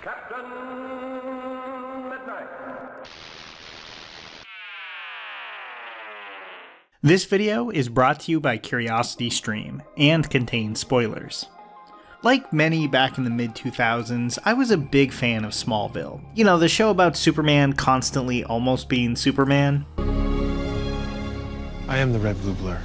Captain Midnight. This video is brought to you by CuriosityStream and contains spoilers. Like many back in the mid-2000s, I was a big fan of Smallville. You know, the show about Superman constantly almost being Superman. I am the Red Blue Blur.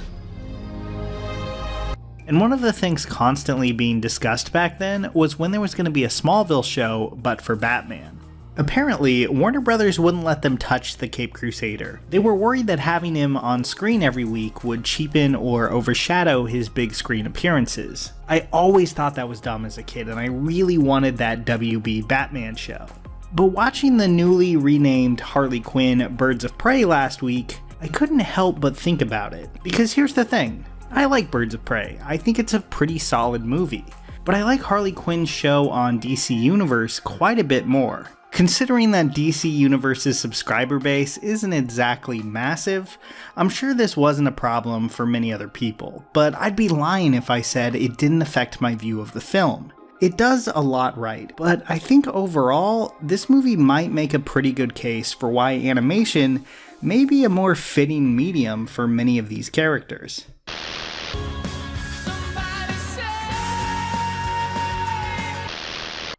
And one of the things constantly being discussed back then was when there was going to be a Smallville show, but for Batman. Apparently, Warner Brothers wouldn't let them touch the Caped Crusader. They were worried that having him on screen every week would cheapen or overshadow his big screen appearances. I always thought that was dumb as a kid, and I really wanted that WB Batman show. But watching the newly renamed Harley Quinn Birds of Prey last week, I couldn't help but think about it. Because here's the thing, I like Birds of Prey. I think it's a pretty solid movie. But I like Harley Quinn's show on DC Universe quite a bit more. Considering that DC Universe's subscriber base isn't exactly massive, I'm sure this wasn't a problem for many other people, but I'd be lying if I said it didn't affect my view of the film. It does a lot right, but I think overall, this movie might make a pretty good case for why animation may be a more fitting medium for many of these characters.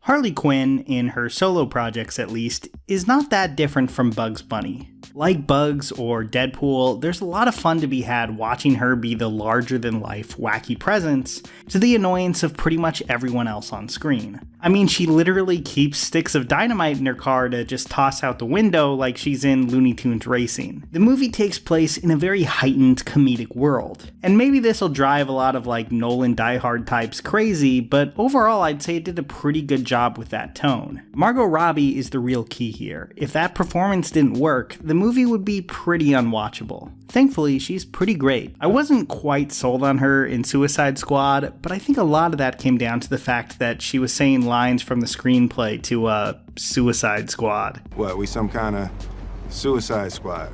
Harley Quinn, in her solo projects at least, is not that different from Bugs Bunny. Like Bugs or Deadpool, there's a lot of fun to be had watching her be the larger-than-life wacky presence to the annoyance of pretty much everyone else on screen. I mean, she literally keeps sticks of dynamite in her car to just toss out the window like she's in Looney Tunes Racing. The movie takes place in a very heightened comedic world. And maybe this will drive a lot of like Nolan Die Hard types crazy, but overall I'd say it did a pretty good job with that tone. Margot Robbie is the real key here. If that performance didn't work, the movie would be pretty unwatchable. Thankfully, she's pretty great. I wasn't quite sold on her in Suicide Squad, but I think a lot of that came down to the fact that she was saying lines from the screenplay to Suicide Squad. What, we some kind of Suicide Squad?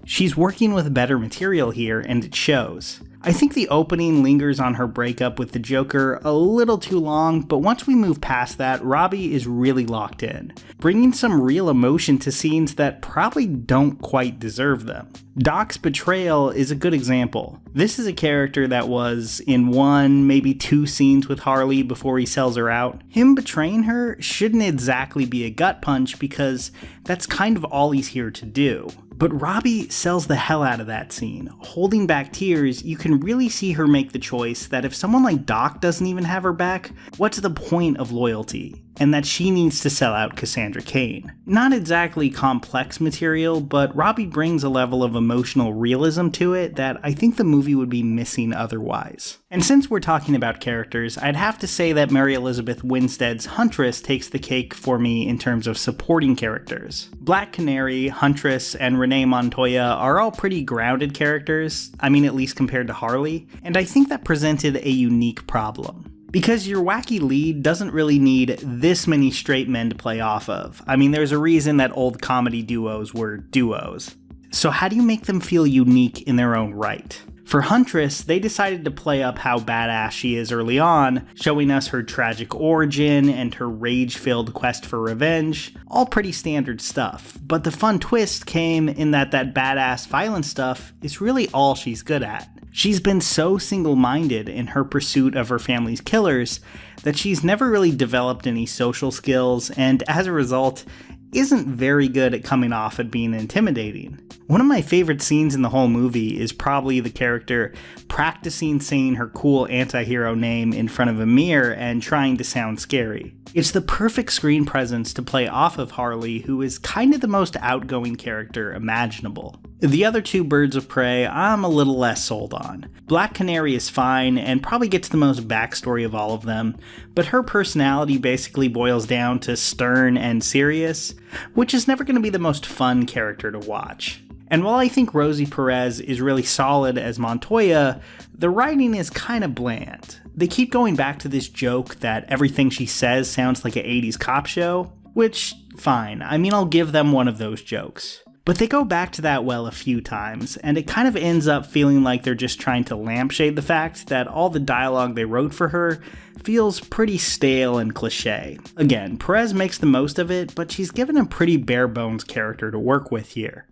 She's working with better material here, and it shows. I think the opening lingers on her breakup with the Joker a little too long, but once we move past that, Robbie is really locked in, bringing some real emotion to scenes that probably don't quite deserve them. Doc's betrayal is a good example. This is a character that was in one, maybe two scenes with Harley before he sells her out. Him betraying her shouldn't exactly be a gut punch because that's kind of all he's here to do. But Robbie sells the hell out of that scene. Holding back tears, you can really see her make the choice that if someone like Doc doesn't even have her back, what's the point of loyalty? And that she needs to sell out Cassandra Cain. Not exactly complex material, but Robbie brings a level of emotional realism to it that I think the movie would be missing otherwise. And since we're talking about characters, I'd have to say that Mary Elizabeth Winstead's Huntress takes the cake for me in terms of supporting characters. Black Canary, Huntress, and Renee Montoya are all pretty grounded characters, I mean at least compared to Harley, and I think that presented a unique problem. Because your wacky lead doesn't really need this many straight men to play off of. I mean, there's a reason that old comedy duos were duos. So how do you make them feel unique in their own right? For Huntress, they decided to play up how badass she is early on, showing us her tragic origin and her rage-filled quest for revenge, all pretty standard stuff. But the fun twist came in that badass violent stuff is really all she's good at. She's been so single-minded in her pursuit of her family's killers that she's never really developed any social skills, and as a result, isn't very good at coming off at being intimidating. One of my favorite scenes in the whole movie is probably the character practicing saying her cool anti-hero name in front of a mirror and trying to sound scary. It's the perfect screen presence to play off of Harley, who is kind of the most outgoing character imaginable. The other two Birds of Prey I'm a little less sold on. Black Canary is fine and probably gets the most backstory of all of them, but her personality basically boils down to stern and serious, which is never going to be the most fun character to watch. And while I think Rosie Perez is really solid as Montoya, the writing is kind of bland. They keep going back to this joke that everything she says sounds like an 80s cop show, which, fine, I mean I'll give them one of those jokes. But they go back to that well a few times, and it kind of ends up feeling like they're just trying to lampshade the fact that all the dialogue they wrote for her feels pretty stale and cliche. Again, Perez makes the most of it, but she's given a pretty bare-bones character to work with here.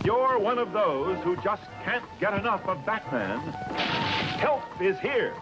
You're one of those who just can't get enough of Batman. Help is here.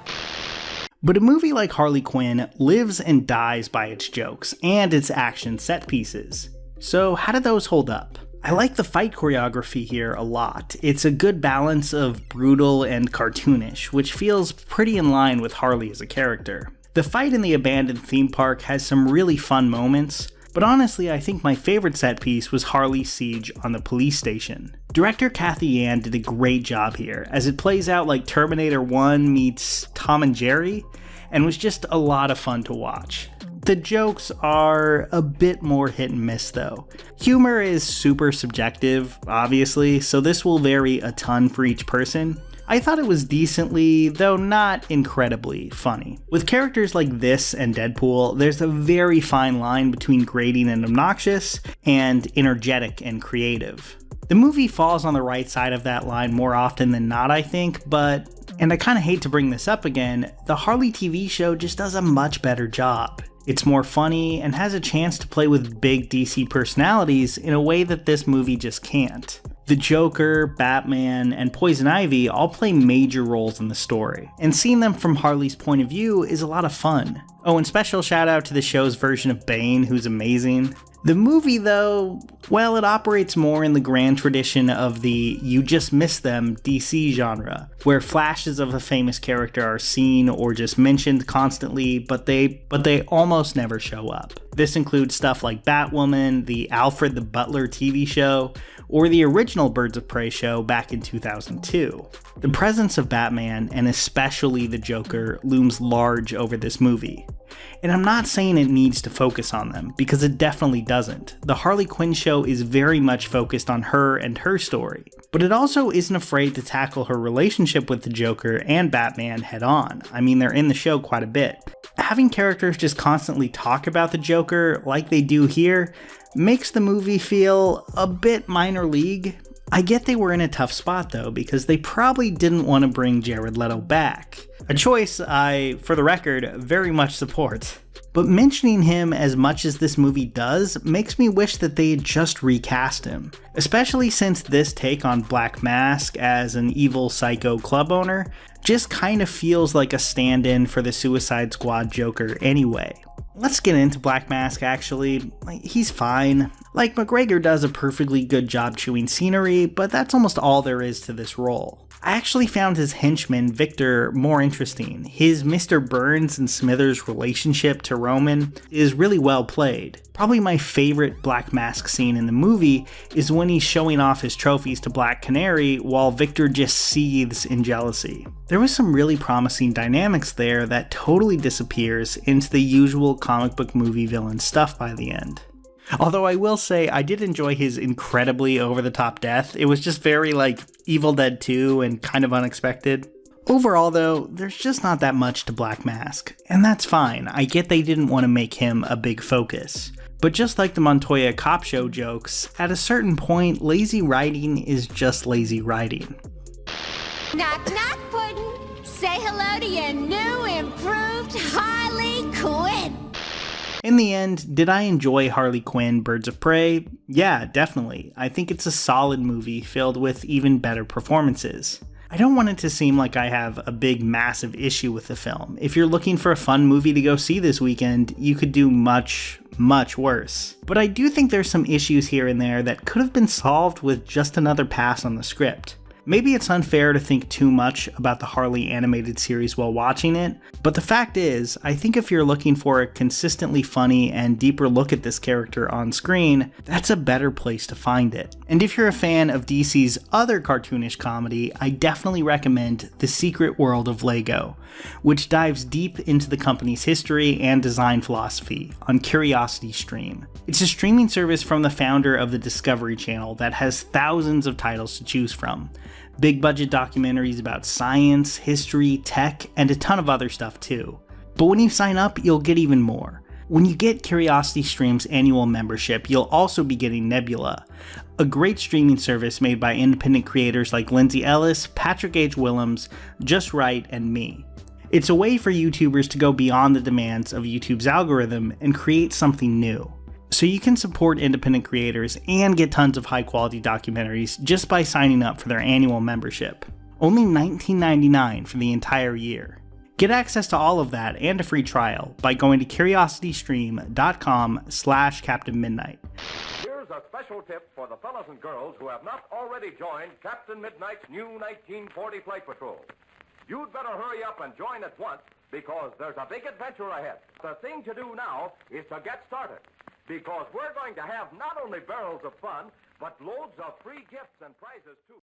But a movie like Harley Quinn lives and dies by its jokes and its action set pieces. So how do those hold up? I like the fight choreography here a lot. It's a good balance of brutal and cartoonish, which feels pretty in line with Harley as a character. The fight in the abandoned theme park has some really fun moments, but honestly I think my favorite set piece was Harley's siege on the police station. Director Kathy Yan did a great job here, as it plays out like Terminator 1 meets Tom and Jerry, and was just a lot of fun to watch. The jokes are a bit more hit and miss though. Humor is super subjective, obviously, so this will vary a ton for each person. I thought it was decently, though not incredibly, funny. With characters like this and Deadpool, there's a very fine line between grating and obnoxious, and energetic and creative. The movie falls on the right side of that line more often than not, I think, but, and I kinda hate to bring this up again, the Harley TV show just does a much better job. It's more funny and has a chance to play with big DC personalities in a way that this movie just can't. The Joker, Batman, and Poison Ivy all play major roles in the story, and seeing them from Harley's point of view is a lot of fun. Oh, and special shout out to the show's version of Bane, who's amazing. The movie, though, well, it operates more in the grand tradition of the you just miss them DC genre, where flashes of a famous character are seen or just mentioned constantly, but they almost never show up. This includes stuff like Batwoman, the Alfred the Butler TV show, or the original Birds of Prey show back in 2002. The presence of Batman, and especially the Joker, looms large over this movie. And I'm not saying it needs to focus on them, because it definitely doesn't. The Harley Quinn show is very much focused on her and her story, but it also isn't afraid to tackle her relationship with the Joker and Batman head on. I mean, they're in the show quite a bit. Having characters just constantly talk about the Joker, like they do here, makes the movie feel a bit minor league. I get they were in a tough spot though, because they probably didn't want to bring Jared Leto back. A choice I, for the record, very much support. But mentioning him as much as this movie does makes me wish that they had just recast him. Especially since this take on Black Mask as an evil psycho club owner just kind of feels like a stand-in for the Suicide Squad Joker anyway. Let's get into Black Mask actually. He's fine. Like, McGregor does a perfectly good job chewing scenery, but that's almost all there is to this role. I actually found his henchman, Victor, more interesting. His Mr. Burns and Smithers relationship to Roman is really well played. Probably my favorite Black Mask scene in the movie is when he's showing off his trophies to Black Canary while Victor just seethes in jealousy. There was some really promising dynamics there that totally disappears into the usual comic book movie villain stuff by the end. Although I will say, I did enjoy his incredibly over-the-top death. It was just very, like, Evil Dead 2 and kind of unexpected. Overall, though, there's just not that much to Black Mask, and that's fine. I get they didn't want to make him a big focus. But just like the Montoya Cop Show jokes, at a certain point, lazy writing is just lazy writing. Knock, knock, Puddin'. Say hello to your new, improved Harley Quinn. In the end, did I enjoy Harley Quinn Birds of Prey? Yeah, definitely. I think it's a solid movie filled with even better performances. I don't want it to seem like I have a big, massive issue with the film. If you're looking for a fun movie to go see this weekend, you could do much, much worse. But I do think there's some issues here and there that could have been solved with just another pass on the script. Maybe it's unfair to think too much about the Harley animated series while watching it, but the fact is, I think if you're looking for a consistently funny and deeper look at this character on screen, that's a better place to find it. And if you're a fan of DC's other cartoonish comedy, I definitely recommend The Secret World of Lego, which dives deep into the company's history and design philosophy on Curiosity Stream. It's a streaming service from the founder of the Discovery Channel that has thousands of titles to choose from. Big budget documentaries about science, history, tech, and a ton of other stuff too. But when you sign up, you'll get even more. When you get Curiosity Stream's annual membership, you'll also be getting Nebula, a great streaming service made by independent creators like Lindsay Ellis, Patrick H. Willems, Just Right, and me. It's a way for YouTubers to go beyond the demands of YouTube's algorithm and create something new. So you can support independent creators and get tons of high quality documentaries just by signing up for their annual membership. Only $19.99 for the entire year. Get access to all of that and a free trial by going to curiositystream.com/Captain Midnight. Here's a special tip for the fellas and girls who have not already joined Captain Midnight's new 1940 Flight Patrol. You'd better hurry up and join at once because there's a big adventure ahead. The thing to do now is to get started because we're going to have not only barrels of fun, but loads of free gifts and prizes too.